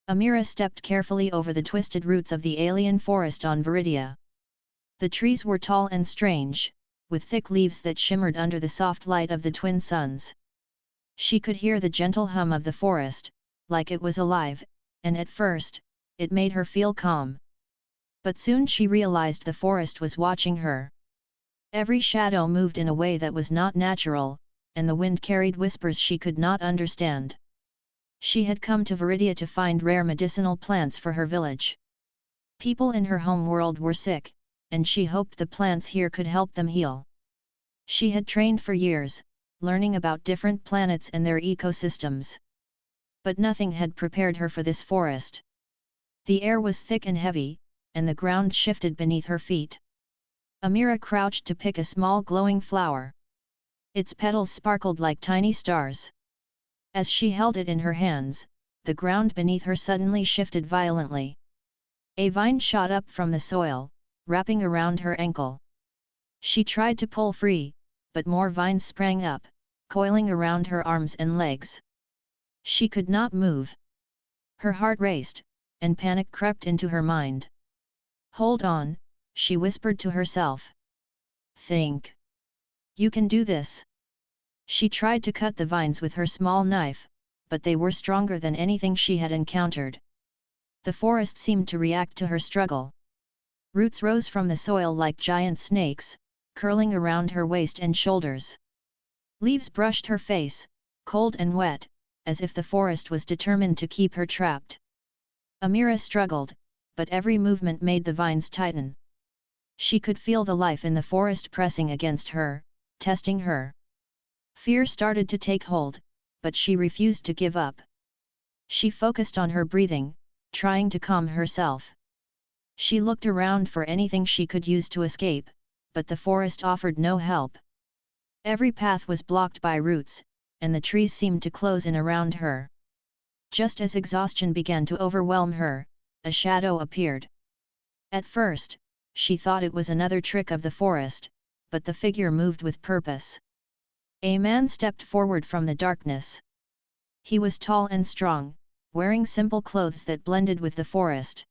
Amira stepped carefully over the twisted roots of the alien forest on Viridia. The trees were tall and strange, with thick leaves that shimmered under the soft light of the twin suns. She could hear the gentle hum of the forest, like it was alive, and at first, it made her feel calm. But soon she realized the forest was watching her. Every shadow moved in a way that was not natural, and the wind carried whispers she could not understand. She had come to Viridia to find rare medicinal plants for her village. People in her home world were sick, and she hoped the plants here could help them heal. She had trained for years, learning about different planets and their ecosystems. But nothing had prepared her for this forest. The air was thick and heavy, and the ground shifted beneath her feet. Amira crouched to pick a small glowing flower. Its petals sparkled like tiny stars. As she held it in her hands, the ground beneath her suddenly shifted violently. A vine shot up from the soil, wrapping around her ankle. She tried to pull free, but more vines sprang up, coiling around her arms and legs. She could not move. Her heart raced, and panic crept into her mind. "Hold on," she whispered to herself. "Think. You can do this." She tried to cut the vines with her small knife, but they were stronger than anything she had encountered. The forest seemed to react to her struggle. Roots rose from the soil like giant snakes, curling around her waist and shoulders. Leaves brushed her face, cold and wet, as if the forest was determined to keep her trapped. Amira struggled, but every movement made the vines tighten. She could feel the life in the forest pressing against her, testing her. Fear started to take hold, but she refused to give up. She focused on her breathing, trying to calm herself. She looked around for anything she could use to escape, but the forest offered no help. Every path was blocked by roots, and the trees seemed to close in around her. Just as exhaustion began to overwhelm her, a shadow appeared. At first, she thought it was another trick of the forest, but the figure moved with purpose. A man stepped forward from the darkness. He was tall and strong, wearing simple clothes that blended with the forest.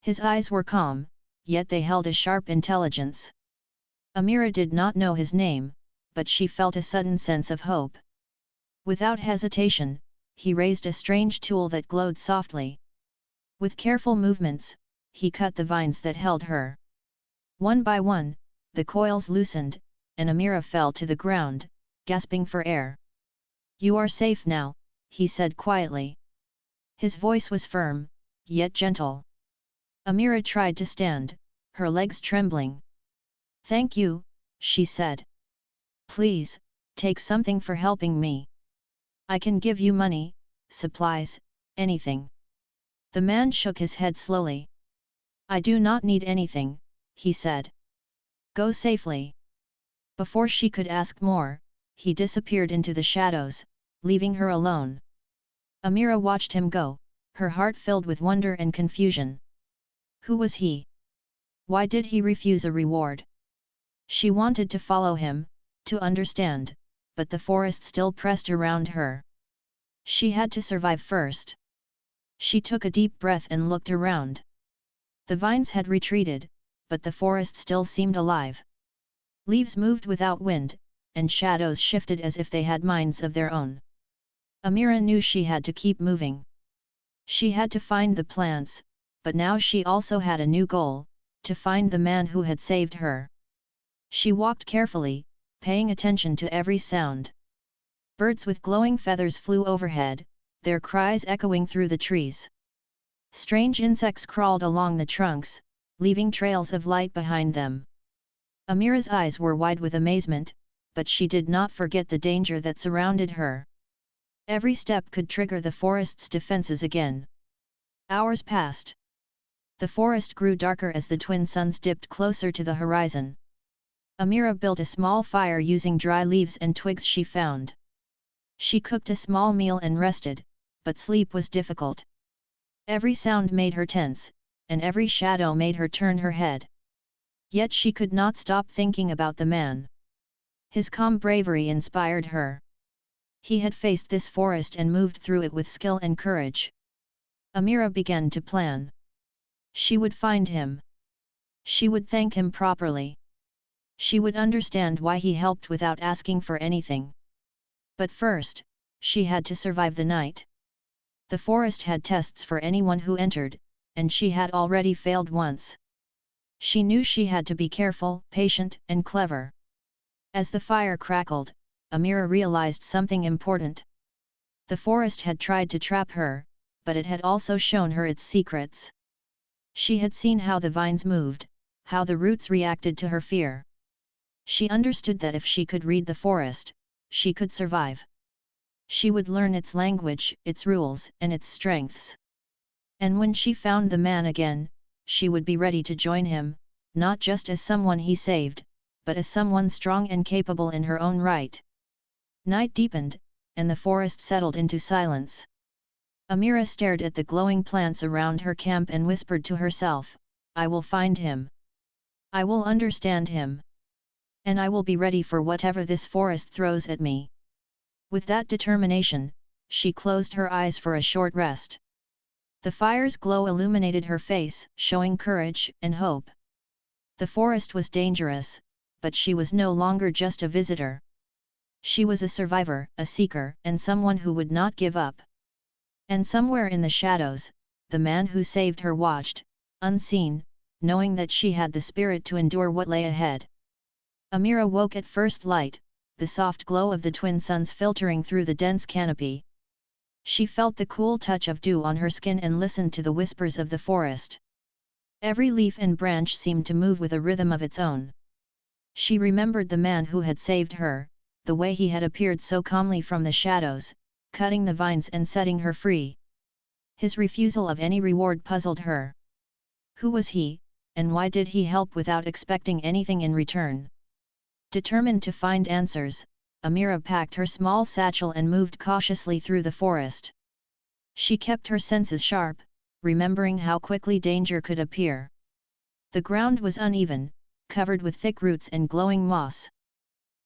His eyes were calm, yet they held a sharp intelligence. Amira did not know his name, but she felt a sudden sense of hope. Without hesitation, he raised a strange tool that glowed softly. With careful movements, he cut the vines that held her. One by one, the coils loosened, and Amira fell to the ground, gasping for air. "You are safe now," he said quietly. His voice was firm, yet gentle. Amira tried to stand, her legs trembling. "Thank you," she said. "Please, take something for helping me. I can give you money, supplies, anything." The man shook his head slowly. "I do not need anything," he said. "Go safely." Before she could ask more, he disappeared into the shadows, leaving her alone. Amira watched him go, her heart filled with wonder and confusion. Who was he? Why did he refuse a reward? She wanted to follow him, to understand, but the forest still pressed around her. She had to survive first. She took a deep breath and looked around. The vines had retreated, but the forest still seemed alive. Leaves moved without wind, and shadows shifted as if they had minds of their own. Amira knew she had to keep moving. She had to find the plants, but now she also had a new goal, to find the man who had saved her. She walked carefully, paying attention to every sound. Birds with glowing feathers flew overhead, their cries echoing through the trees. Strange insects crawled along the trunks, leaving trails of light behind them. Amira's eyes were wide with amazement, but she did not forget the danger that surrounded her. Every step could trigger the forest's defenses again. Hours passed. The forest grew darker as the twin suns dipped closer to the horizon. Amira built a small fire using dry leaves and twigs she found. She cooked a small meal and rested, but sleep was difficult. Every sound made her tense, and every shadow made her turn her head. Yet she could not stop thinking about the man. His calm bravery inspired her. He had faced this forest and moved through it with skill and courage. Amira began to plan. She would find him. She would thank him properly. She would understand why he helped without asking for anything. But first, she had to survive the night. The forest had tests for anyone who entered, and she had already failed once. She knew she had to be careful, patient, and clever. As the fire crackled, Amira realized something important. The forest had tried to trap her, but it had also shown her its secrets. She had seen how the vines moved, how the roots reacted to her fear. She understood that if she could read the forest, she could survive. She would learn its language, its rules, and its strengths. And when she found the man again, she would be ready to join him, not just as someone he saved, but as someone strong and capable in her own right. Night deepened, and the forest settled into silence. Amira stared at the glowing plants around her camp and whispered to herself, "I will find him. I will understand him. And I will be ready for whatever this forest throws at me." With that determination, she closed her eyes for a short rest. The fire's glow illuminated her face, showing courage and hope. The forest was dangerous, but she was no longer just a visitor. She was a survivor, a seeker, and someone who would not give up. And somewhere in the shadows, the man who saved her watched, unseen, knowing that she had the spirit to endure what lay ahead. Amira woke at first light, the soft glow of the twin suns filtering through the dense canopy. She felt the cool touch of dew on her skin and listened to the whispers of the forest. Every leaf and branch seemed to move with a rhythm of its own. She remembered the man who had saved her, the way he had appeared so calmly from the shadows, cutting the vines and setting her free. His refusal of any reward puzzled her. Who was he, and why did he help without expecting anything in return? Determined to find answers, Amira packed her small satchel and moved cautiously through the forest. She kept her senses sharp, remembering how quickly danger could appear. The ground was uneven, covered with thick roots and glowing moss.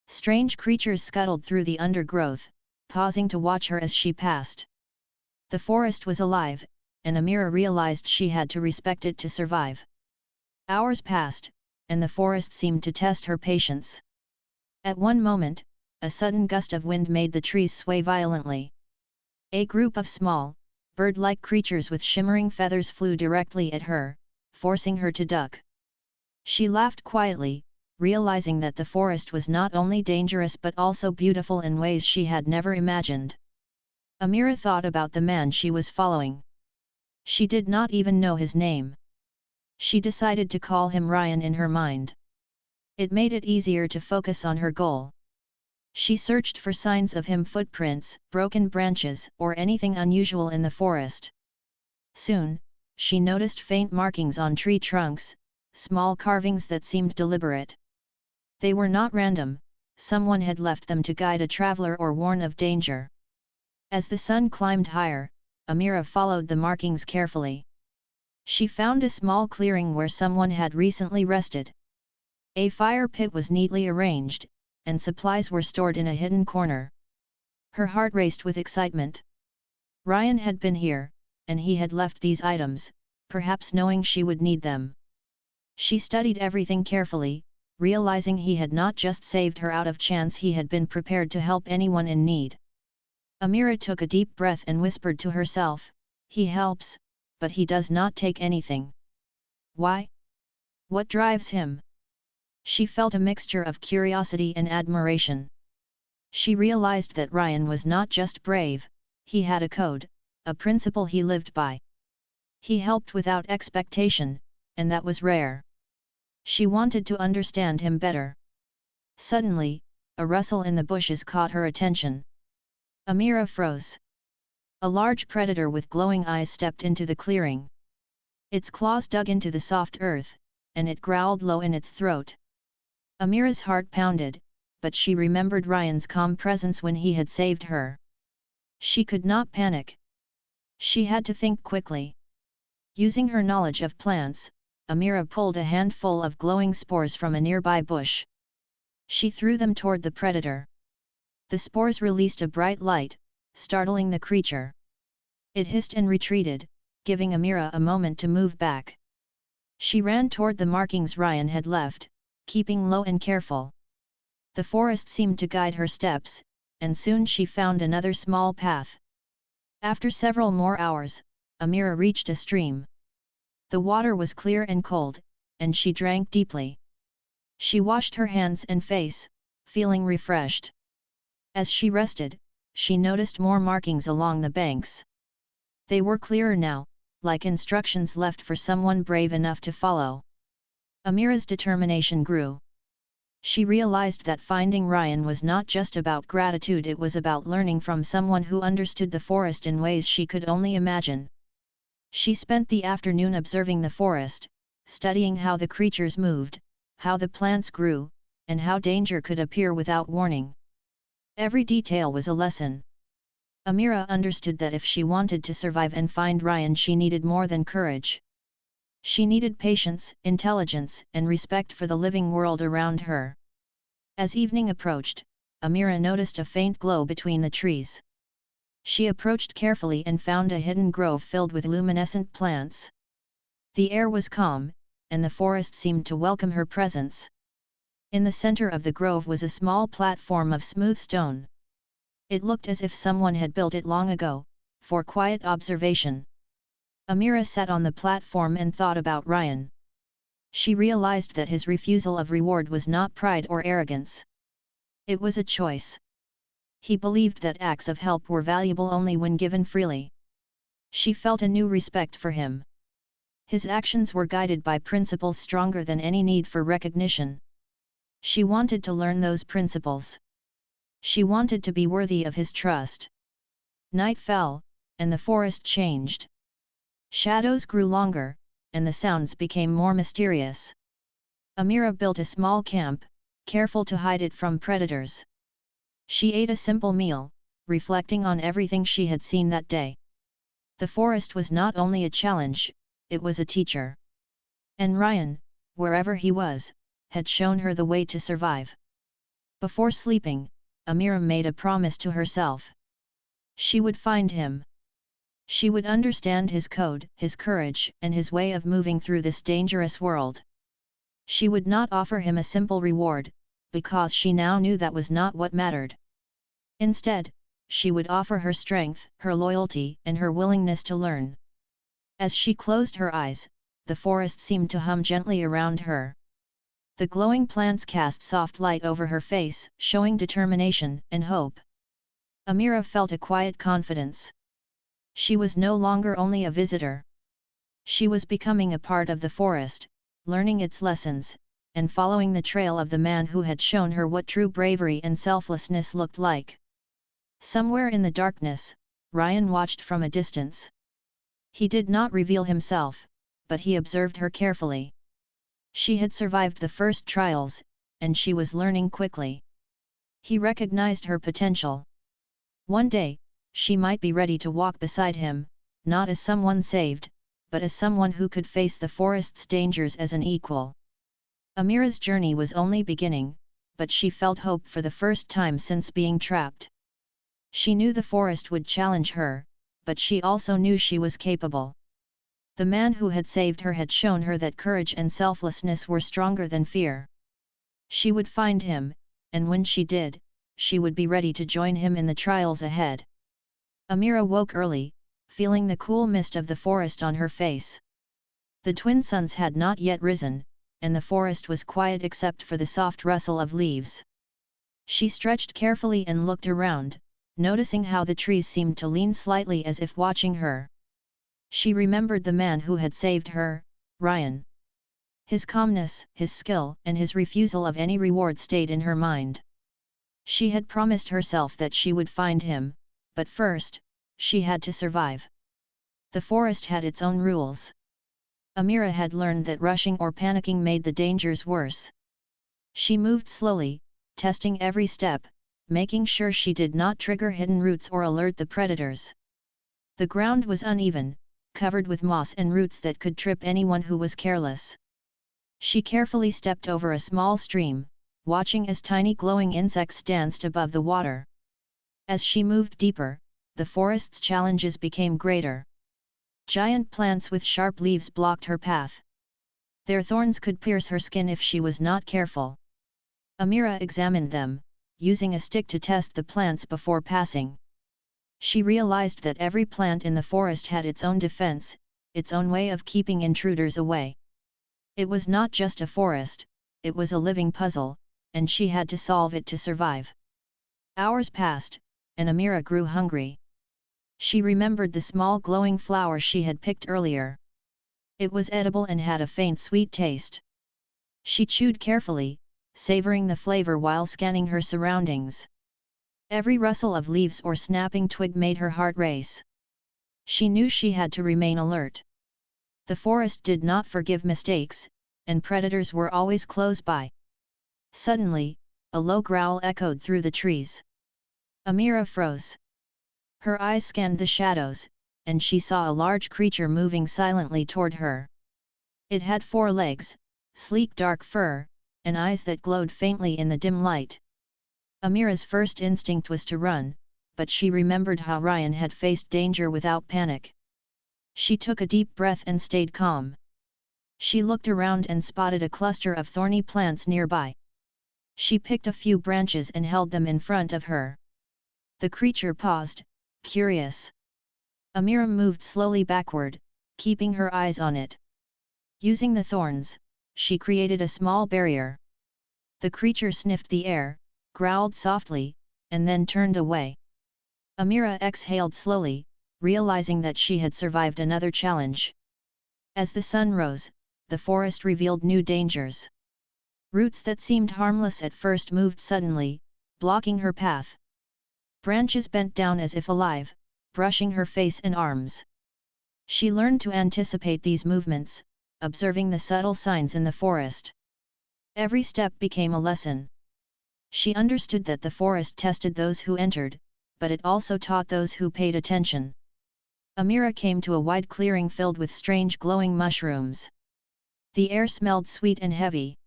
Strange creatures scuttled through the undergrowth, pausing to watch her as she passed. The forest was alive, and Amira realized she had to respect it to survive. Hours passed, and the forest seemed to test her patience. At one moment, a sudden gust of wind made the trees sway violently. A group of small, bird-like creatures with shimmering feathers flew directly at her, forcing her to duck. She laughed quietly, realizing that the forest was not only dangerous but also beautiful in ways she had never imagined. Amira thought about the man she was following. She did not even know his name. She decided to call him Ryan in her mind. It made it easier to focus on her goal. She searched for signs of him: footprints, broken branches, or anything unusual in the forest. Soon, she noticed faint markings on tree trunks, small carvings that seemed deliberate. They were not random, someone had left them to guide a traveler or warn of danger. As the sun climbed higher, Amira followed the markings carefully. She found a small clearing where someone had recently rested. A fire pit was neatly arranged, and supplies were stored in a hidden corner. Her heart raced with excitement. Ryan had been here, and he had left these items, perhaps knowing she would need them. She studied everything carefully, realizing he had not just saved her out of chance, he had been prepared to help anyone in need. Amira took a deep breath and whispered to herself, "He helps, but he does not take anything. Why? What drives him?" She felt a mixture of curiosity and admiration. She realized that Ryan was not just brave, he had a code, a principle he lived by. He helped without expectation, and that was rare. She wanted to understand him better. Suddenly, a rustle in the bushes caught her attention. Amira froze. A large predator with glowing eyes stepped into the clearing. Its claws dug into the soft earth, and it growled low in its throat. Amira's heart pounded, but she remembered Ryan's calm presence when he had saved her. She could not panic. She had to think quickly. Using her knowledge of plants, Amira pulled a handful of glowing spores from a nearby bush. She threw them toward the predator. The spores released a bright light, startling the creature. It hissed and retreated, giving Amira a moment to move back. She ran toward the markings Ryan had left, keeping low and careful. The forest seemed to guide her steps, and soon she found another small path. After several more hours, Amira reached a stream. The water was clear and cold, and she drank deeply. She washed her hands and face, feeling refreshed. As she rested, she noticed more markings along the banks. They were clearer now, like instructions left for someone brave enough to follow. Amira's determination grew. She realized that finding Ryan was not just about gratitude, it was about learning from someone who understood the forest in ways she could only imagine. She spent the afternoon observing the forest, studying how the creatures moved, how the plants grew, and how danger could appear without warning. Every detail was a lesson. Amira understood that if she wanted to survive and find Ryan, she needed more than courage. She needed patience, intelligence, and respect for the living world around her. As evening approached, Amira noticed a faint glow between the trees. She approached carefully and found a hidden grove filled with luminescent plants. The air was calm, and the forest seemed to welcome her presence. In the center of the grove was a small platform of smooth stone. It looked as if someone had built it long ago, for quiet observation. Amira sat on the platform and thought about Ryan. She realized that his refusal of reward was not pride or arrogance. It was a choice. He believed that acts of help were valuable only when given freely. She felt a new respect for him. His actions were guided by principles stronger than any need for recognition. She wanted to learn those principles. She wanted to be worthy of his trust. Night fell, and the forest changed. Shadows grew longer, and the sounds became more mysterious. Amira built a small camp, careful to hide it from predators. She ate a simple meal, reflecting on everything she had seen that day. The forest was not only a challenge, it was a teacher. And Ryan, wherever he was, had shown her the way to survive. Before sleeping, Amira made a promise to herself. She would find him. She would understand his code, his courage, and his way of moving through this dangerous world. She would not offer him a simple reward, because she now knew that was not what mattered. Instead, she would offer her strength, her loyalty, and her willingness to learn. As she closed her eyes, the forest seemed to hum gently around her. The glowing plants cast soft light over her face, showing determination and hope. Amira felt a quiet confidence. She was no longer only a visitor. She was becoming a part of the forest, learning its lessons, and following the trail of the man who had shown her what true bravery and selflessness looked like. Somewhere in the darkness, Ryan watched from a distance. He did not reveal himself, but he observed her carefully. She had survived the first trials, and she was learning quickly. He recognized her potential. One day, she might be ready to walk beside him, not as someone saved, but as someone who could face the forest's dangers as an equal. Amira's journey was only beginning, but she felt hope for the first time since being trapped. She knew the forest would challenge her, but she also knew she was capable. The man who had saved her had shown her that courage and selflessness were stronger than fear. She would find him, and when she did, she would be ready to join him in the trials ahead. Amira woke early, feeling the cool mist of the forest on her face. The twin suns had not yet risen, and the forest was quiet except for the soft rustle of leaves. She stretched carefully and looked around, noticing how the trees seemed to lean slightly as if watching her. She remembered the man who had saved her, Ryan. His calmness, his skill, and his refusal of any reward stayed in her mind. She had promised herself that she would find him, but first, she had to survive. The forest had its own rules. Amira had learned that rushing or panicking made the dangers worse. She moved slowly, testing every step, making sure she did not trigger hidden roots or alert the predators. The ground was uneven, covered with moss and roots that could trip anyone who was careless. She carefully stepped over a small stream, watching as tiny glowing insects danced above the water. As she moved deeper, the forest's challenges became greater. Giant plants with sharp leaves blocked her path. Their thorns could pierce her skin if she was not careful. Amira examined them, using a stick to test the plants before passing. She realized that every plant in the forest had its own defense, its own way of keeping intruders away. It was not just a forest, it was a living puzzle, and she had to solve it to survive. Hours passed, and Amira grew hungry. She remembered the small glowing flower she had picked earlier. It was edible and had a faint sweet taste. She chewed carefully, savoring the flavor while scanning her surroundings. Every rustle of leaves or snapping twig made her heart race. She knew she had to remain alert. The forest did not forgive mistakes, and predators were always close by. Suddenly, a low growl echoed through the trees. Amira froze. Her eyes scanned the shadows, and she saw a large creature moving silently toward her. It had 4 legs, sleek dark fur, and eyes that glowed faintly in the dim light. Amira's first instinct was to run, but she remembered how Ryan had faced danger without panic. She took a deep breath and stayed calm. She looked around and spotted a cluster of thorny plants nearby. She picked a few branches and held them in front of her. The creature paused, curious. Amira moved slowly backward, keeping her eyes on it. Using the thorns, she created a small barrier. The creature sniffed the air, growled softly, and then turned away. Amira exhaled slowly, realizing that she had survived another challenge. As the sun rose, the forest revealed new dangers. Roots that seemed harmless at first moved suddenly, blocking her path. Branches bent down as if alive, brushing her face and arms. She learned to anticipate these movements, observing the subtle signs in the forest. Every step became a lesson. She understood that the forest tested those who entered, but it also taught those who paid attention. Amira came to a wide clearing filled with strange glowing mushrooms. The air smelled sweet and heavy.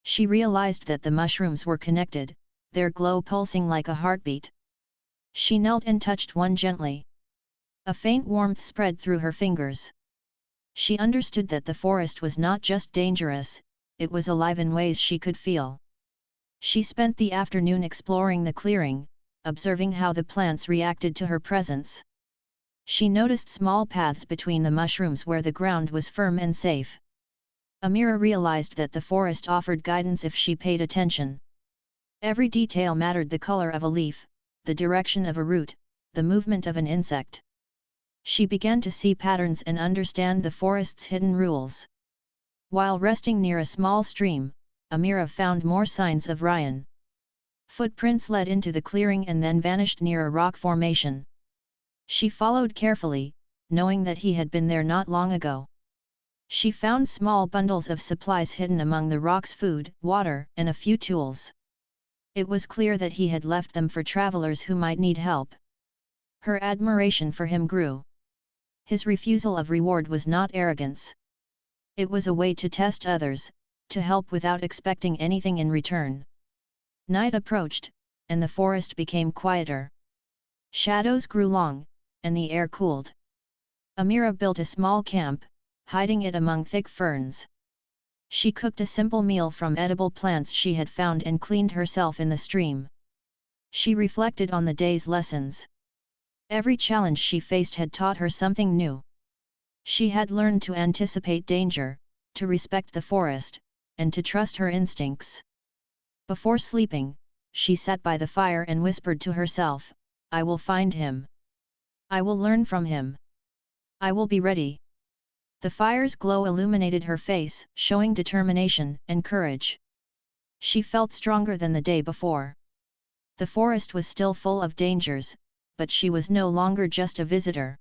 She realized that the mushrooms were connected, their glow pulsing like a heartbeat. She knelt and touched one gently. A faint warmth spread through her fingers. She understood that the forest was not just dangerous, it was alive in ways she could feel. She spent the afternoon exploring the clearing, observing how the plants reacted to her presence. She noticed small paths between the mushrooms where the ground was firm and safe. Amira realized that the forest offered guidance if she paid attention. Every detail mattered: the color of a leaf, the direction of a root, the movement of an insect. She began to see patterns and understand the forest's hidden rules. While resting near a small stream, Amira found more signs of Ryan. Footprints led into the clearing and then vanished near a rock formation. She followed carefully, knowing that he had been there not long ago. She found small bundles of supplies hidden among the rocks: food, water, and a few tools. It was clear that he had left them for travelers who might need help. Her admiration for him grew. His refusal of reward was not arrogance. It was a way to test others, to help without expecting anything in return. Night approached, and the forest became quieter. Shadows grew long, and the air cooled. Amira built a small camp, hiding it among thick ferns. She cooked a simple meal from edible plants she had found and cleaned herself in the stream. She reflected on the day's lessons. Every challenge she faced had taught her something new. She had learned to anticipate danger, to respect the forest, and to trust her instincts. Before sleeping, she sat by the fire and whispered to herself, "I will find him. I will learn from him. I will be ready." The fire's glow illuminated her face, showing determination and courage. She felt stronger than the day before. The forest was still full of dangers, but she was no longer just a visitor.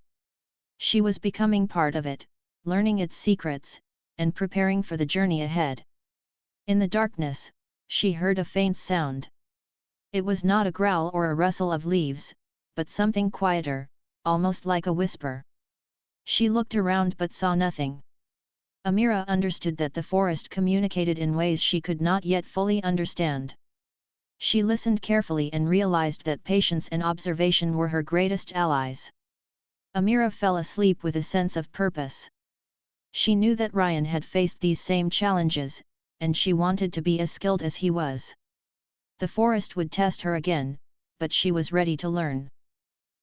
She was becoming part of it, learning its secrets, and preparing for the journey ahead. In the darkness, she heard a faint sound. It was not a growl or a rustle of leaves, but something quieter, almost like a whisper. She looked around but saw nothing. Amira understood that the forest communicated in ways she could not yet fully understand. She listened carefully and realized that patience and observation were her greatest allies. Amira fell asleep with a sense of purpose. She knew that Ryan had faced these same challenges, and she wanted to be as skilled as he was. The forest would test her again, but she was ready to learn.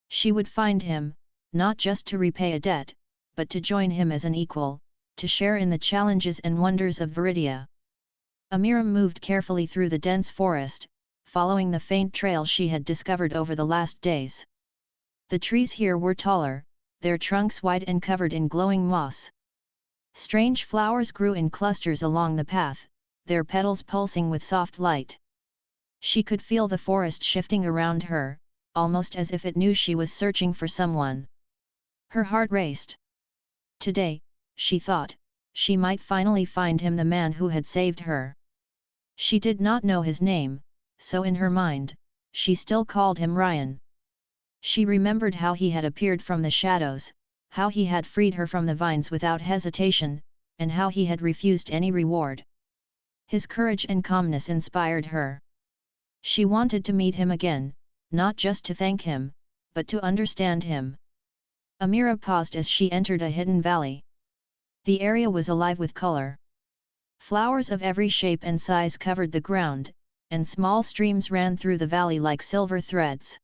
She would find him, not just to repay a debt, but to join him as an equal, to share in the challenges and wonders of Viridia. Amira moved carefully through the dense forest, following the faint trail she had discovered over the last days. The trees here were taller, their trunks wide and covered in glowing moss. Strange flowers grew in clusters along the path, their petals pulsing with soft light. She could feel the forest shifting around her, almost as if it knew she was searching for someone. Her heart raced. Today, she thought, she might finally find him, the man who had saved her. She did not know his name, so in her mind, she still called him Ryan. She remembered how he had appeared from the shadows, how he had freed her from the vines without hesitation, and how he had refused any reward. His courage and calmness inspired her. She wanted to meet him again, not just to thank him, but to understand him. Amira paused as she entered a hidden valley. The area was alive with color. Flowers of every shape and size covered the ground, and small streams ran through the valley like silver threads.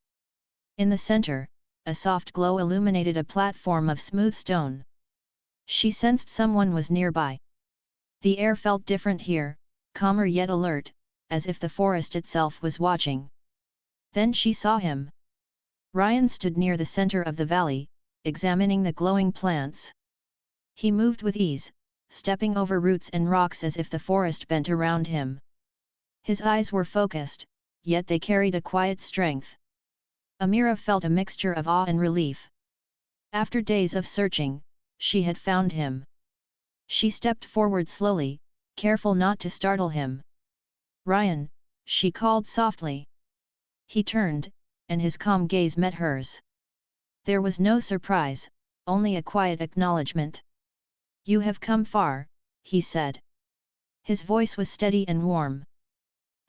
In the center, a soft glow illuminated a platform of smooth stone. She sensed someone was nearby. The air felt different here, calmer yet alert, as if the forest itself was watching. Then she saw him. Ryan stood near the center of the valley, examining the glowing plants. He moved with ease, stepping over roots and rocks as if the forest bent around him. His eyes were focused, yet they carried a quiet strength. Amira felt a mixture of awe and relief. After days of searching, she had found him. She stepped forward slowly, careful not to startle him. "Ryan," she called softly. He turned, and his calm gaze met hers. There was no surprise, only a quiet acknowledgement. "You have come far," he said. His voice was steady and warm.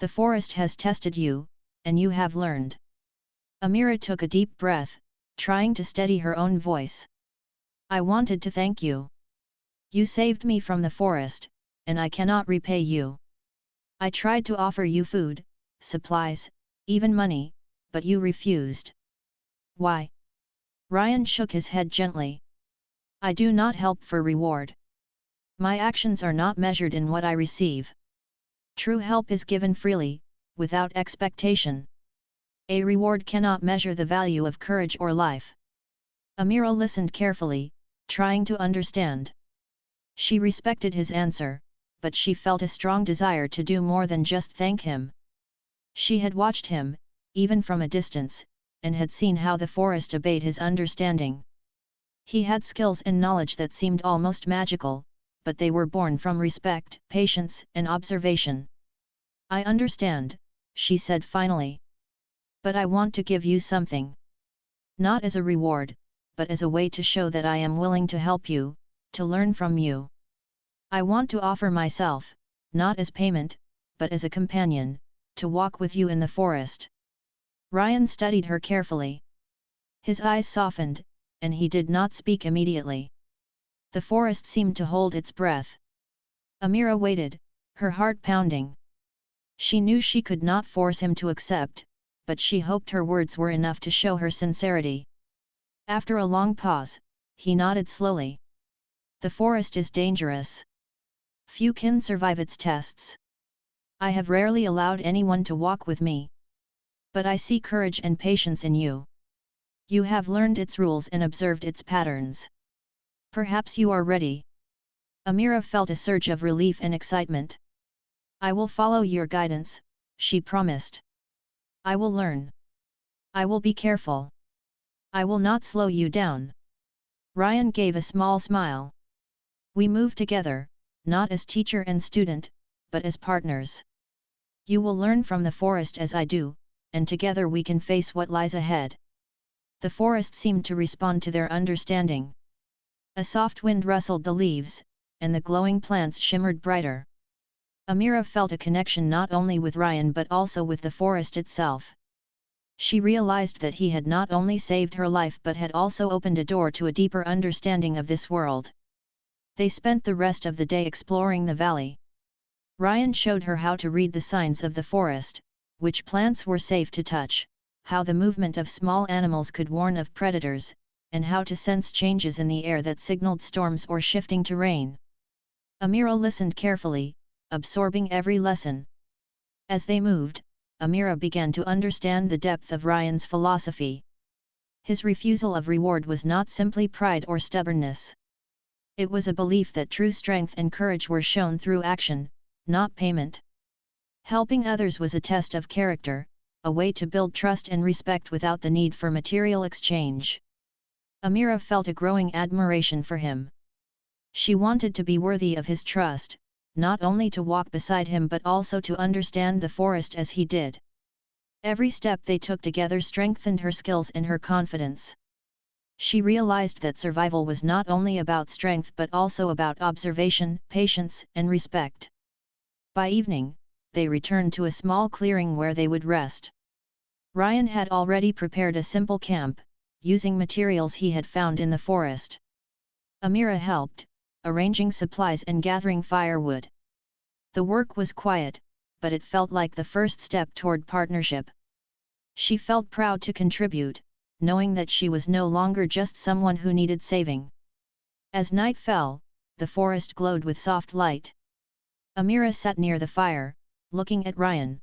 "The forest has tested you, and you have learned." Amira took a deep breath, trying to steady her own voice. "I wanted to thank you. You saved me from the forest, and I cannot repay you. I tried to offer you food, supplies, even money, but you refused." "Why?" Ryan shook his head gently. "I do not help for reward. My actions are not measured in what I receive. True help is given freely, without expectation. A reward cannot measure the value of courage or life." Amira listened carefully, trying to understand. She respected his answer, but she felt a strong desire to do more than just thank him. She had watched him, even from a distance, and had seen how the forest obeyed his understanding. He had skills and knowledge that seemed almost magical, but they were born from respect, patience, and observation. "I understand," she said finally. "But I want to give you something. Not as a reward, but as a way to show that I am willing to help you, to learn from you. I want to offer myself, not as payment, but as a companion, to walk with you in the forest." Ryan studied her carefully. His eyes softened, and he did not speak immediately. The forest seemed to hold its breath. Amira waited, her heart pounding. She knew she could not force him to accept, but she hoped her words were enough to show her sincerity. After a long pause, he nodded slowly. "The forest is dangerous. Few can survive its tests. I have rarely allowed anyone to walk with me. But I see courage and patience in you. You have learned its rules and observed its patterns. Perhaps you are ready." Amira felt a surge of relief and excitement. "I will follow your guidance," she promised. "I will learn. I will be careful. I will not slow you down." Ryan gave a small smile. "We move together, not as teacher and student, but as partners. You will learn from the forest as I do, and together we can face what lies ahead." The forest seemed to respond to their understanding. A soft wind rustled the leaves, and the glowing plants shimmered brighter. Amira felt a connection not only with Ryan but also with the forest itself. She realized that he had not only saved her life but had also opened a door to a deeper understanding of this world. They spent the rest of the day exploring the valley. Ryan showed her how to read the signs of the forest, which plants were safe to touch, how the movement of small animals could warn of predators, and how to sense changes in the air that signaled storms or shifting terrain. Amira listened carefully, absorbing every lesson. As they moved, Amira began to understand the depth of Ryan's philosophy. His refusal of reward was not simply pride or stubbornness. It was a belief that true strength and courage were shown through action, not payment. Helping others was a test of character, a way to build trust and respect without the need for material exchange. Amira felt a growing admiration for him. She wanted to be worthy of his trust, not only to walk beside him but also to understand the forest as he did. Every step they took together strengthened her skills and her confidence. She realized that survival was not only about strength but also about observation, patience, and respect. By evening, they returned to a small clearing where they would rest. Ryan had already prepared a simple camp, using materials he had found in the forest. Amira helped, arranging supplies and gathering firewood. The work was quiet, but it felt like the first step toward partnership. She felt proud to contribute, knowing that she was no longer just someone who needed saving. As night fell, the forest glowed with soft light. Amira sat near the fire, looking at Ryan.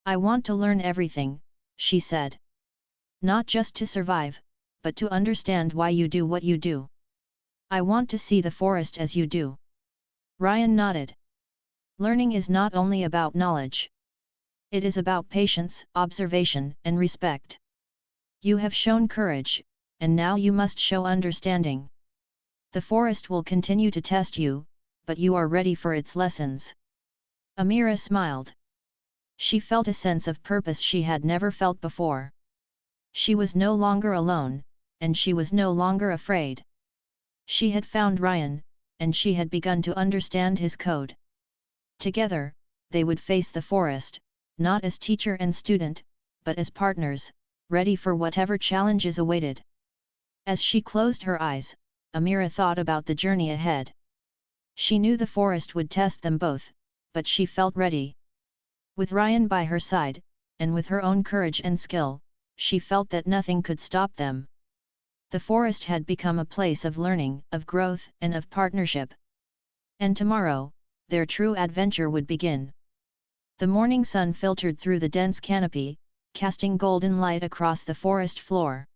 "I want to learn everything," she said. "Not just to survive, but to understand why you do what you do. I want to see the forest as you do." Ryan nodded. Learning is not only about knowledge. It is about patience, observation, and respect. You have shown courage, and now you must show understanding. The forest will continue to test you, but you are ready for its lessons. Amira smiled. She felt a sense of purpose she had never felt before. She was no longer alone, and she was no longer afraid. She had found Ryan, and she had begun to understand his code. Together, they would face the forest, not as teacher and student, but as partners, ready for whatever challenges awaited. As she closed her eyes, Amira thought about the journey ahead. She knew the forest would test them both, but she felt ready. With Ryan by her side, and with her own courage and skill, she felt that nothing could stop them. The forest had become a place of learning, of growth, and of partnership. And tomorrow, their true adventure would begin. The morning sun filtered through the dense canopy, casting golden light across the forest floor.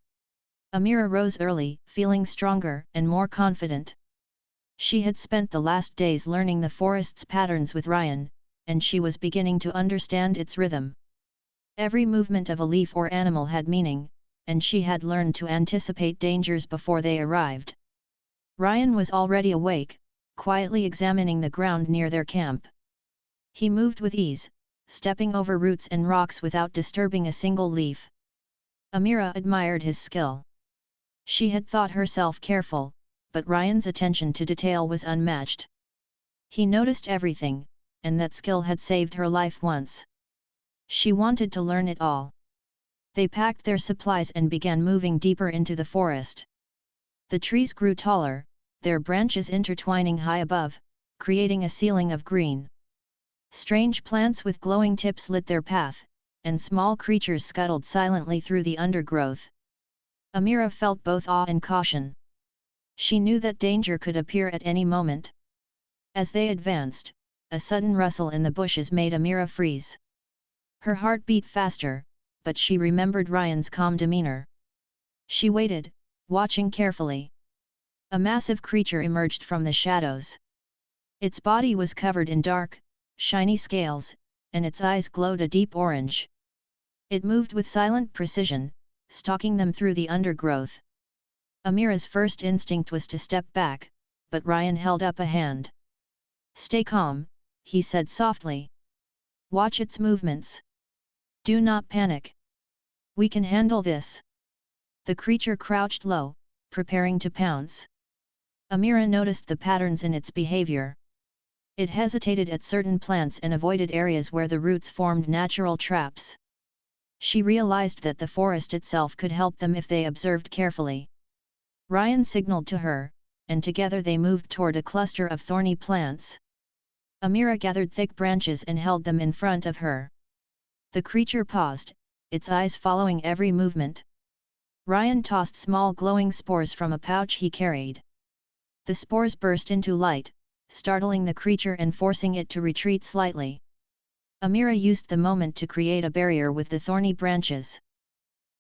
Amira rose early, feeling stronger and more confident. She had spent the last days learning the forest's patterns with Ryan, and she was beginning to understand its rhythm. Every movement of a leaf or animal had meaning, and she had learned to anticipate dangers before they arrived. Ryan was already awake, quietly examining the ground near their camp. He moved with ease, stepping over roots and rocks without disturbing a single leaf. Amira admired his skill. She had thought herself careful, but Ryan's attention to detail was unmatched. He noticed everything, and that skill had saved her life once. She wanted to learn it all. They packed their supplies and began moving deeper into the forest. The trees grew taller, their branches intertwining high above, creating a ceiling of green. Strange plants with glowing tips lit their path, and small creatures scuttled silently through the undergrowth. Amira felt both awe and caution. She knew that danger could appear at any moment. As they advanced, a sudden rustle in the bushes made Amira freeze. Her heart beat faster, but she remembered Ryan's calm demeanor. She waited, watching carefully. A massive creature emerged from the shadows. Its body was covered in dark, shiny scales, and its eyes glowed a deep orange. It moved with silent precision, stalking them through the undergrowth. Amira's first instinct was to step back, but Ryan held up a hand. "Stay calm," he said softly. "Watch its movements. Do not panic. We can handle this." The creature crouched low, preparing to pounce. Amira noticed the patterns in its behavior. It hesitated at certain plants and avoided areas where the roots formed natural traps. She realized that the forest itself could help them if they observed carefully. Ryan signaled to her, and together they moved toward a cluster of thorny plants. Amira gathered thick branches and held them in front of her. The creature paused, its eyes following every movement. Ryan tossed small glowing spores from a pouch he carried. The spores burst into light, startling the creature and forcing it to retreat slightly. Amira used the moment to create a barrier with the thorny branches.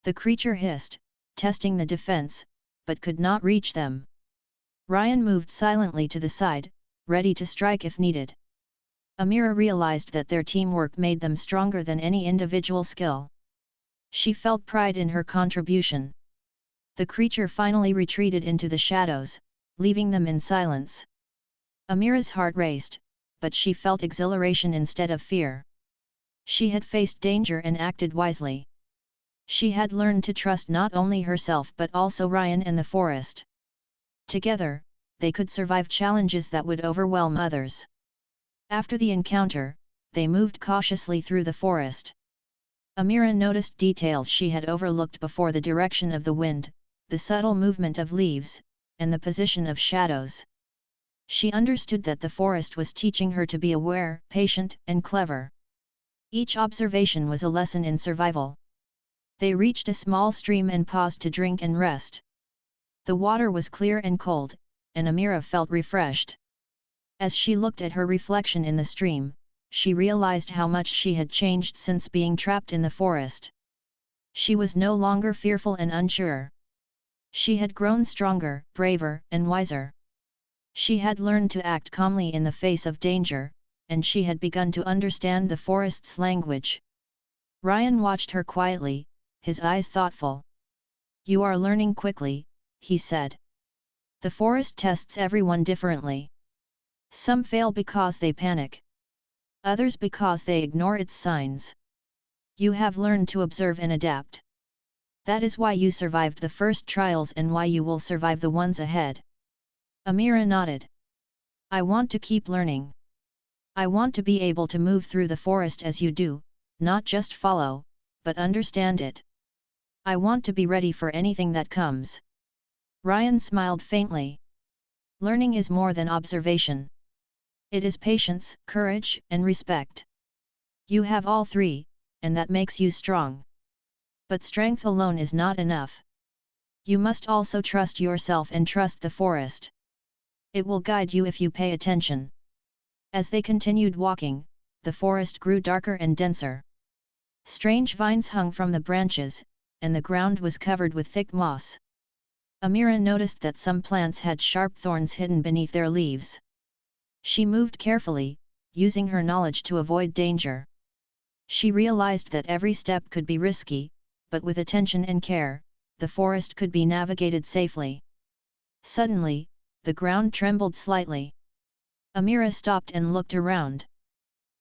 The creature hissed, testing the defense, but could not reach them. Ryan moved silently to the side, ready to strike if needed. Amira realized that their teamwork made them stronger than any individual skill. She felt pride in her contribution. The creature finally retreated into the shadows, leaving them in silence. Amira's heart raced, but she felt exhilaration instead of fear. She had faced danger and acted wisely. She had learned to trust not only herself but also Ryan and the forest. Together, they could survive challenges that would overwhelm others. After the encounter, they moved cautiously through the forest. Amira noticed details she had overlooked before: the direction of the wind, the subtle movement of leaves, and the position of shadows. She understood that the forest was teaching her to be aware, patient, and clever. Each observation was a lesson in survival. They reached a small stream and paused to drink and rest. The water was clear and cold, and Amira felt refreshed. As she looked at her reflection in the stream, she realized how much she had changed since being trapped in the forest. She was no longer fearful and unsure. She had grown stronger, braver, and wiser. She had learned to act calmly in the face of danger, and she had begun to understand the forest's language. Ryan watched her quietly, his eyes thoughtful. "You are learning quickly," he said. "The forest tests everyone differently. Some fail because they panic. Others because they ignore its signs. You have learned to observe and adapt. That is why you survived the first trials and why you will survive the ones ahead." Amira nodded. "I want to keep learning. I want to be able to move through the forest as you do, not just follow, but understand it. I want to be ready for anything that comes." Ryan smiled faintly. "Learning is more than observation. It is patience, courage, and respect. You have all three, and that makes you strong. But strength alone is not enough. You must also trust yourself and trust the forest. It will guide you if you pay attention." As they continued walking, the forest grew darker and denser. Strange vines hung from the branches, and the ground was covered with thick moss. Amira noticed that some plants had sharp thorns hidden beneath their leaves. She moved carefully, using her knowledge to avoid danger. She realized that every step could be risky, but with attention and care, the forest could be navigated safely. Suddenly, the ground trembled slightly. Amira stopped and looked around.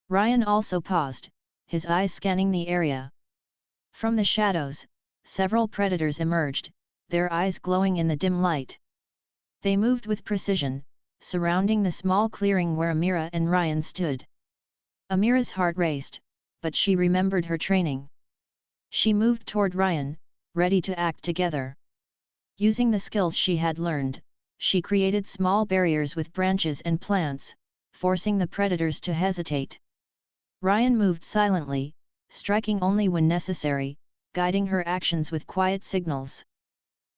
Ryan also paused, his eyes scanning the area. From the shadows, several predators emerged, their eyes glowing in the dim light. They moved with precision, surrounding the small clearing where Amira and Ryan stood. Amira's heart raced, but she remembered her training. She moved toward Ryan, ready to act together. Using the skills she had learned, she created small barriers with branches and plants, forcing the predators to hesitate. Ryan moved silently, striking only when necessary, guiding her actions with quiet signals.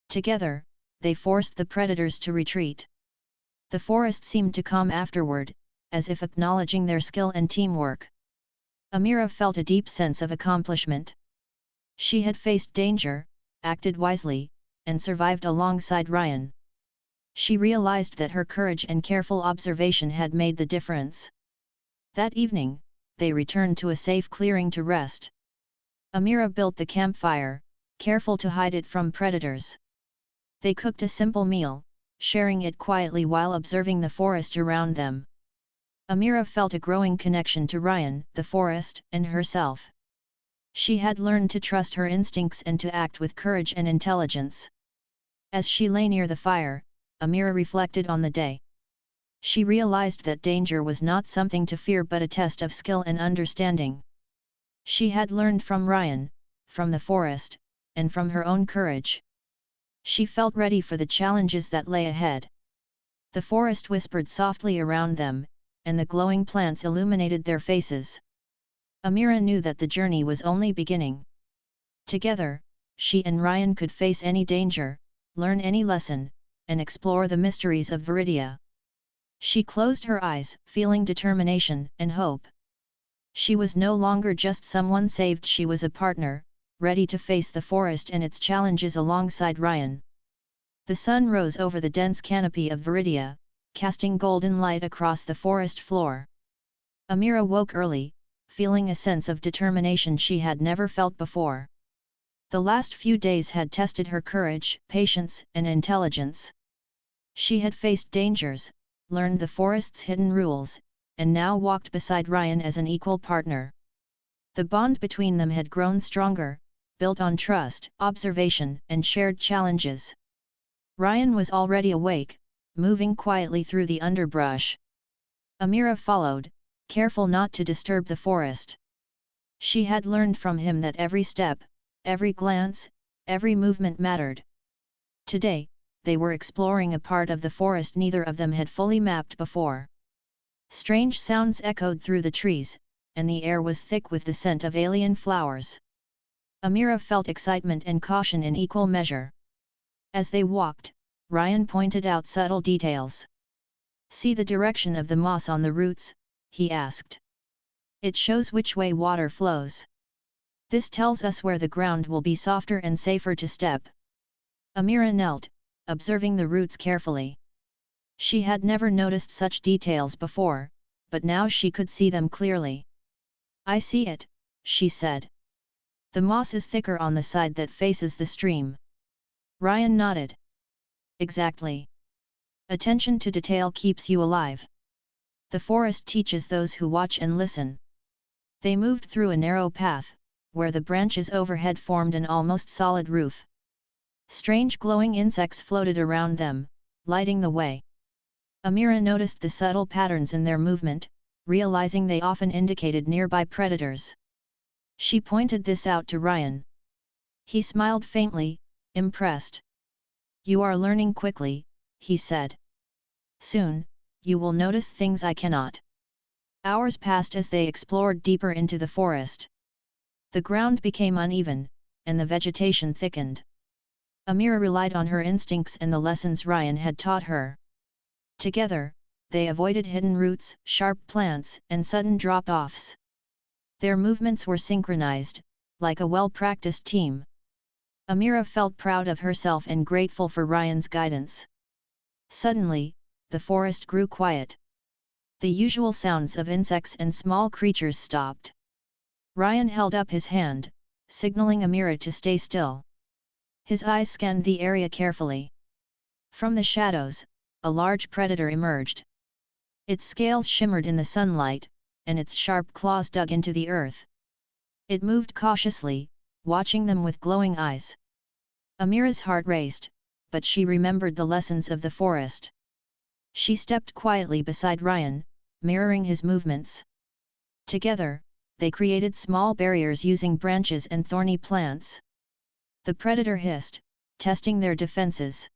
Together, they forced the predators to retreat. The forest seemed to calm afterward, as if acknowledging their skill and teamwork. Amira felt a deep sense of accomplishment. She had faced danger, acted wisely, and survived alongside Ryan. She realized that her courage and careful observation had made the difference. That evening, they returned to a safe clearing to rest. Amira built the campfire, careful to hide it from predators. They cooked a simple meal, sharing it quietly while observing the forest around them. Amira felt a growing connection to Ryan, the forest, and herself. She had learned to trust her instincts and to act with courage and intelligence. As she lay near the fire, Amira reflected on the day. She realized that danger was not something to fear but a test of skill and understanding. She had learned from Ryan, from the forest, and from her own courage. She felt ready for the challenges that lay ahead. The forest whispered softly around them, and the glowing plants illuminated their faces. Amira knew that the journey was only beginning. Together, she and Ryan could face any danger, learn any lesson, and explore the mysteries of Viridia. She closed her eyes, feeling determination and hope. She was no longer just someone saved, she was a partner, ready to face the forest and its challenges alongside Ryan. The sun rose over the dense canopy of Viridia, casting golden light across the forest floor. Amira woke early, feeling a sense of determination she had never felt before. The last few days had tested her courage, patience, and intelligence. She had faced dangers, learned the forest's hidden rules, and now walked beside Ryan as an equal partner. The bond between them had grown stronger, built on trust, observation, and shared challenges. Ryan was already awake, moving quietly through the underbrush. Amira followed, careful not to disturb the forest. She had learned from him that every step, every glance, every movement mattered. Today, they were exploring a part of the forest neither of them had fully mapped before. Strange sounds echoed through the trees, and the air was thick with the scent of alien flowers. Amira felt excitement and caution in equal measure. As they walked, Ryan pointed out subtle details. "See the direction of the moss on the roots?" he asked. "It shows which way water flows. This tells us where the ground will be softer and safer to step." Amira knelt, observing the roots carefully. She had never noticed such details before, but now she could see them clearly. "I see it," she said. "The moss is thicker on the side that faces the stream." Ryan nodded. "Exactly. Attention to detail keeps you alive. The forest teaches those who watch and listen." They moved through a narrow path, where the branches overhead formed an almost solid roof. Strange glowing insects floated around them, lighting the way. Amira noticed the subtle patterns in their movement, realizing they often indicated nearby predators. She pointed this out to Ryan. He smiled faintly, impressed. "You are learning quickly," he said. "Soon, you will notice things I cannot." Hours passed as they explored deeper into the forest. The ground became uneven, and the vegetation thickened. Amira relied on her instincts and the lessons Ryan had taught her. Together, they avoided hidden roots, sharp plants, and sudden drop-offs. Their movements were synchronized, like a well-practiced team. Amira felt proud of herself and grateful for Ryan's guidance. Suddenly, the forest grew quiet. The usual sounds of insects and small creatures stopped. Ryan held up his hand, signaling Amira to stay still. His eyes scanned the area carefully. From the shadows, a large predator emerged. Its scales shimmered in the sunlight, and its sharp claws dug into the earth. It moved cautiously, watching them with glowing eyes. Amira's heart raced, but she remembered the lessons of the forest. She stepped quietly beside Ryan, mirroring his movements. Together, they created small barriers using branches and thorny plants. The predator hissed, testing their defenses.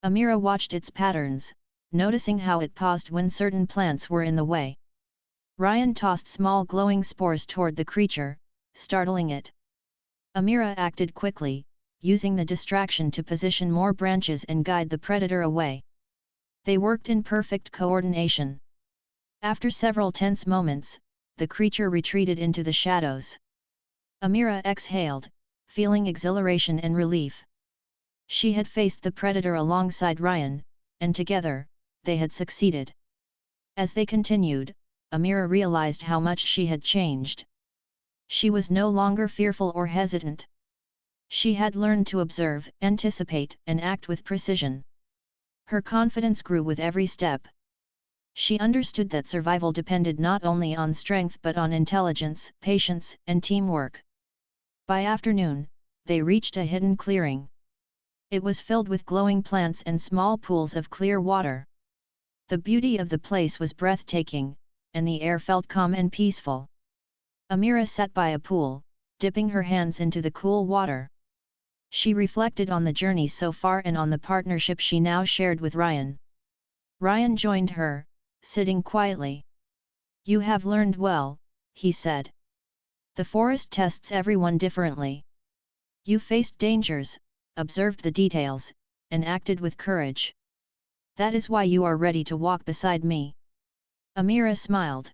Amira watched its patterns, noticing how it paused when certain plants were in the way. Ryan tossed small glowing spores toward the creature, startling it. Amira acted quickly, using the distraction to position more branches and guide the predator away. They worked in perfect coordination. After several tense moments, the creature retreated into the shadows. Amira exhaled, feeling exhilaration and relief. She had faced the predator alongside Ryan, and together, they had succeeded. As they continued, Amira realized how much she had changed. She was no longer fearful or hesitant. She had learned to observe, anticipate, and act with precision. Her confidence grew with every step. She understood that survival depended not only on strength but on intelligence, patience, and teamwork. By afternoon, they reached a hidden clearing. It was filled with glowing plants and small pools of clear water. The beauty of the place was breathtaking, and the air felt calm and peaceful. Amira sat by a pool, dipping her hands into the cool water. She reflected on the journey so far and on the partnership she now shared with Ryan. Ryan joined her, sitting quietly. "You have learned well," he said. "The forest tests everyone differently. You faced dangers, observed the details, and acted with courage. That is why you are ready to walk beside me." Amira smiled.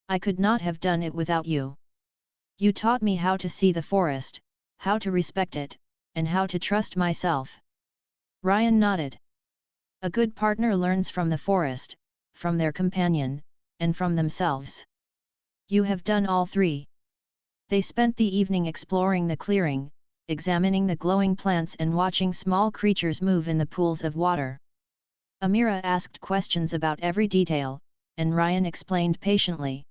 "I could not have done it without you. You taught me how to see the forest, how to respect it, and how to trust myself." Ryan nodded. "A good partner learns from the forest, from their companion, and from themselves. You have done all three." They spent the evening exploring the clearing, examining the glowing plants and watching small creatures move in the pools of water. Amira asked questions about every detail, and Ryan explained patiently.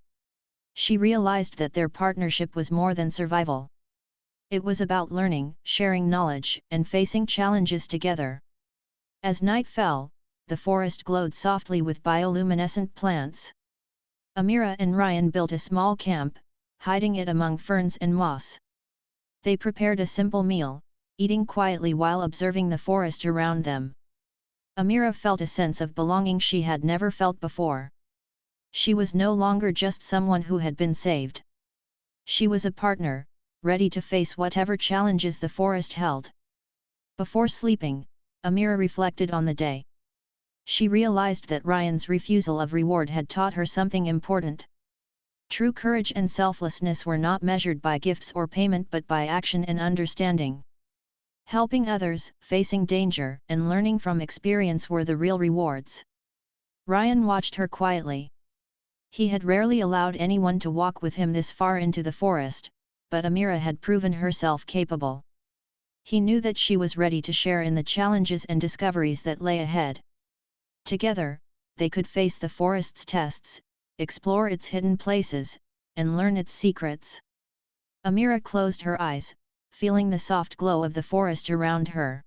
She realized that their partnership was more than survival. It was about learning, sharing knowledge, and facing challenges together. As night fell, the forest glowed softly with bioluminescent plants. Amira and Ryan built a small camp, hiding it among ferns and moss. They prepared a simple meal, eating quietly while observing the forest around them. Amira felt a sense of belonging she had never felt before. She was no longer just someone who had been saved. She was a partner, ready to face whatever challenges the forest held. Before sleeping, Amira reflected on the day. She realized that Ryan's refusal of reward had taught her something important. True courage and selflessness were not measured by gifts or payment but by action and understanding. Helping others, facing danger, and learning from experience were the real rewards. Ryan watched her quietly. He had rarely allowed anyone to walk with him this far into the forest, but Amira had proven herself capable. He knew that she was ready to share in the challenges and discoveries that lay ahead. Together, they could face the forest's tests, explore its hidden places, and learn its secrets. Amira closed her eyes, feeling the soft glow of the forest around her.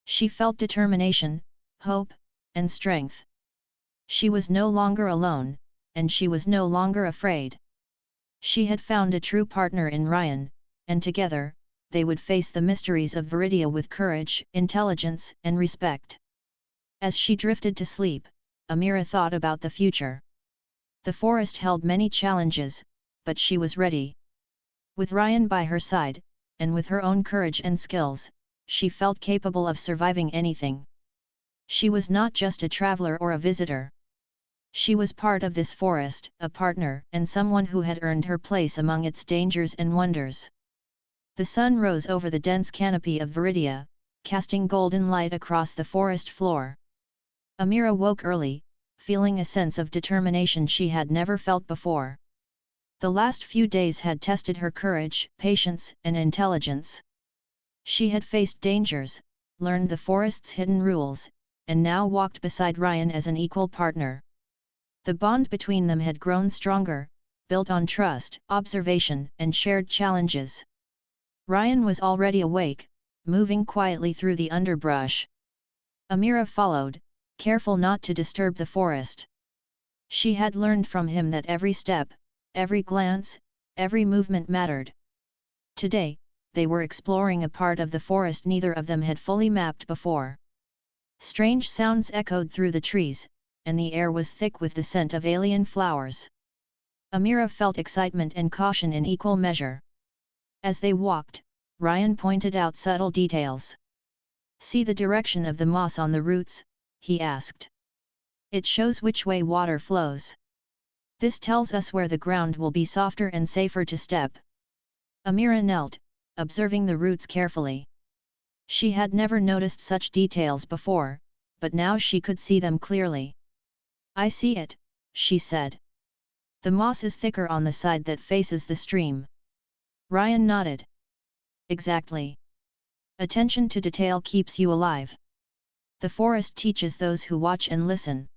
She felt determination, hope, and strength. She was no longer alone, and she was no longer afraid. She had found a true partner in Ryan, and together, they would face the mysteries of Viridia with courage, intelligence, and respect. As she drifted to sleep, Amira thought about the future. The forest held many challenges, but she was ready. With Ryan by her side, and with her own courage and skills, she felt capable of surviving anything. She was not just a traveler or a visitor. She was part of this forest, a partner, and someone who had earned her place among its dangers and wonders. The sun rose over the dense canopy of Viridia, casting golden light across the forest floor. Amira woke early, feeling a sense of determination she had never felt before. The last few days had tested her courage, patience, and intelligence. She had faced dangers, learned the forest's hidden rules, and now walked beside Ryan as an equal partner. The bond between them had grown stronger, built on trust, observation, and shared challenges. Ryan was already awake, moving quietly through the underbrush. Amira followed, careful not to disturb the forest. She had learned from him that every step, every glance, every movement mattered. Today, they were exploring a part of the forest neither of them had fully mapped before. Strange sounds echoed through the trees, and the air was thick with the scent of alien flowers. Amira felt excitement and caution in equal measure. As they walked, Ryan pointed out subtle details. "See the direction of the moss on the roots?" he asked. "It shows which way water flows. This tells us where the ground will be softer and safer to step." Amira knelt, observing the roots carefully. She had never noticed such details before, but now she could see them clearly. "I see it," she said. "The moss is thicker on the side that faces the stream." Ryan nodded. "Exactly. Attention to detail keeps you alive. The forest teaches those who watch and listen."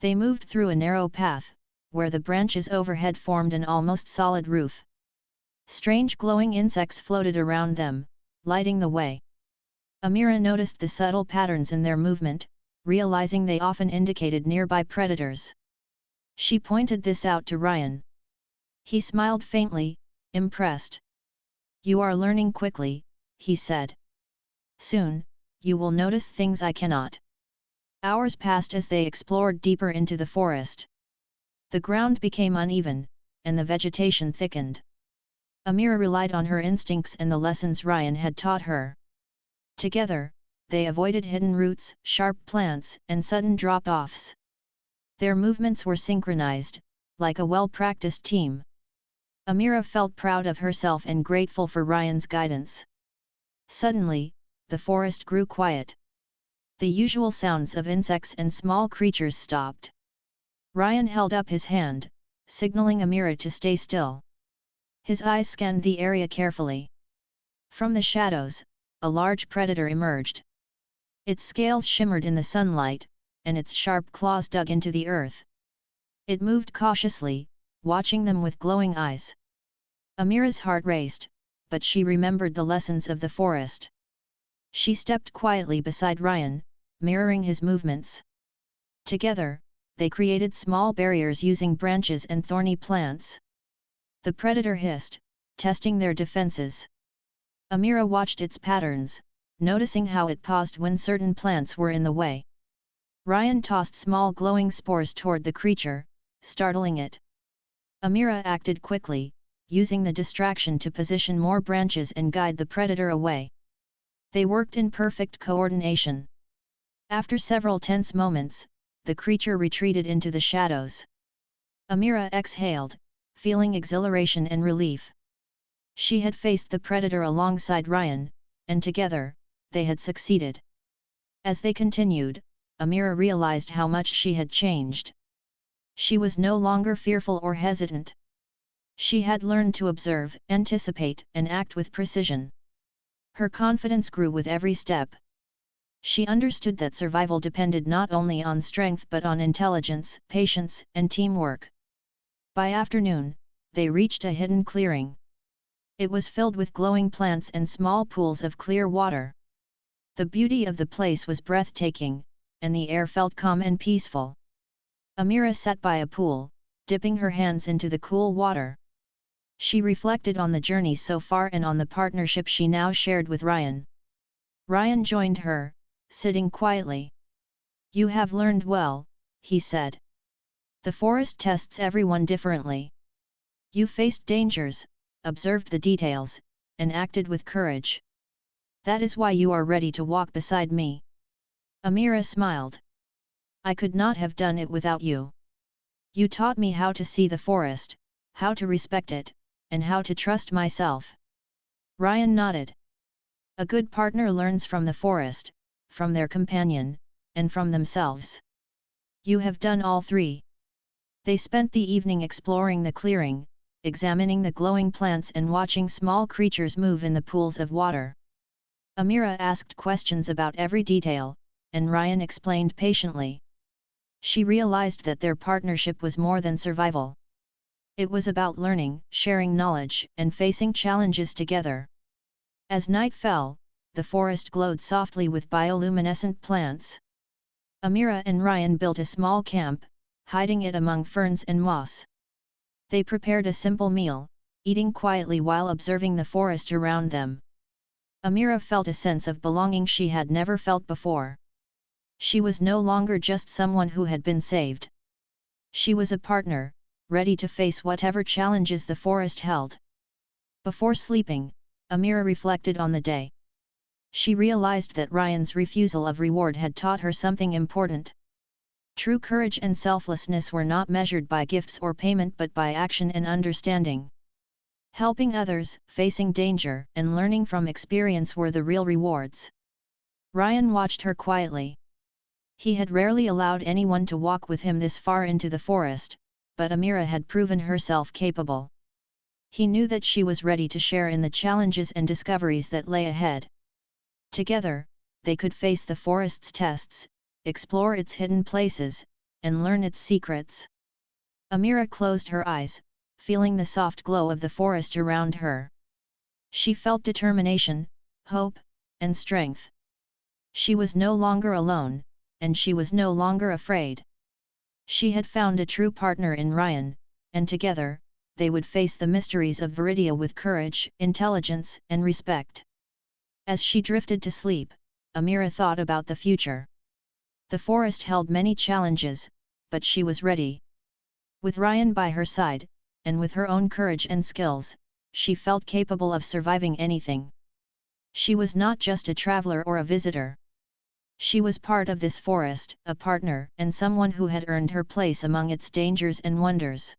They moved through a narrow path, where the branches overhead formed an almost solid roof. Strange glowing insects floated around them, lighting the way. Amira noticed the subtle patterns in their movement, realizing they often indicated nearby predators. She pointed this out to Ryan. He smiled faintly, impressed. You are learning quickly, he said. Soon, you will notice things I cannot. Hours passed as they explored deeper into the forest. The ground became uneven, and the vegetation thickened. Amira relied on her instincts and the lessons Ryan had taught her. Together, they avoided hidden roots, sharp plants, and sudden drop-offs. Their movements were synchronized, like a well-practiced team. Amira felt proud of herself and grateful for Ryan's guidance. Suddenly, the forest grew quiet. The usual sounds of insects and small creatures stopped. Ryan held up his hand, signaling Amira to stay still. His eyes scanned the area carefully. From the shadows, a large predator emerged. Its scales shimmered in the sunlight, and its sharp claws dug into the earth. It moved cautiously, watching them with glowing eyes. Amira's heart raced, but she remembered the lessons of the forest. She stepped quietly beside Ryan, mirroring his movements. Together, they created small barriers using branches and thorny plants. The predator hissed, testing their defenses. Amira watched its patterns, noticing how it paused when certain plants were in the way. Ryan tossed small glowing spores toward the creature, startling it. Amira acted quickly, using the distraction to position more branches and guide the predator away. They worked in perfect coordination. After several tense moments, the creature retreated into the shadows. Amira exhaled, feeling exhilaration and relief. She had faced the predator alongside Ryan, and together, they had succeeded. As they continued, Amira realized how much she had changed. She was no longer fearful or hesitant. She had learned to observe, anticipate, and act with precision. Her confidence grew with every step. She understood that survival depended not only on strength but on intelligence, patience, and teamwork. By afternoon, they reached a hidden clearing. It was filled with glowing plants and small pools of clear water. The beauty of the place was breathtaking, and the air felt calm and peaceful. Amira sat by a pool, dipping her hands into the cool water. She reflected on the journey so far and on the partnership she now shared with Ryan. Ryan joined her, sitting quietly. "You have learned well," he said. "The forest tests everyone differently. You faced dangers, observed the details, and acted with courage. That is why you are ready to walk beside me." Amira smiled. "I could not have done it without you. You taught me how to see the forest, how to respect it, and how to trust myself." Ryan nodded. "A good partner learns from the forest, from their companion, and from themselves. You have done all three." They spent the evening exploring the clearing, examining the glowing plants and watching small creatures move in the pools of water. Amira asked questions about every detail, and Ryan explained patiently. She realized that their partnership was more than survival. It was about learning, sharing knowledge, and facing challenges together. As night fell, the forest glowed softly with bioluminescent plants. Amira and Ryan built a small camp, hiding it among ferns and moss. They prepared a simple meal, eating quietly while observing the forest around them. Amira felt a sense of belonging she had never felt before. She was no longer just someone who had been saved. She was a partner, ready to face whatever challenges the forest held. Before sleeping, Amira reflected on the day. She realized that Ryan's refusal of reward had taught her something important. True courage and selflessness were not measured by gifts or payment but by action and understanding. Helping others, facing danger, and learning from experience were the real rewards. Ryan watched her quietly. He had rarely allowed anyone to walk with him this far into the forest, but Amira had proven herself capable. He knew that she was ready to share in the challenges and discoveries that lay ahead. Together, they could face the forest's tests, explore its hidden places, and learn its secrets. Amira closed her eyes, feeling the soft glow of the forest around her. She felt determination, hope, and strength. She was no longer alone, and she was no longer afraid. She had found a true partner in Ryan, and together, they would face the mysteries of Viridia with courage, intelligence, and respect. As she drifted to sleep, Amira thought about the future. The forest held many challenges, but she was ready. With Ryan by her side, and with her own courage and skills, she felt capable of surviving anything. She was not just a traveler or a visitor. She was part of this forest, a partner, and someone who had earned her place among its dangers and wonders.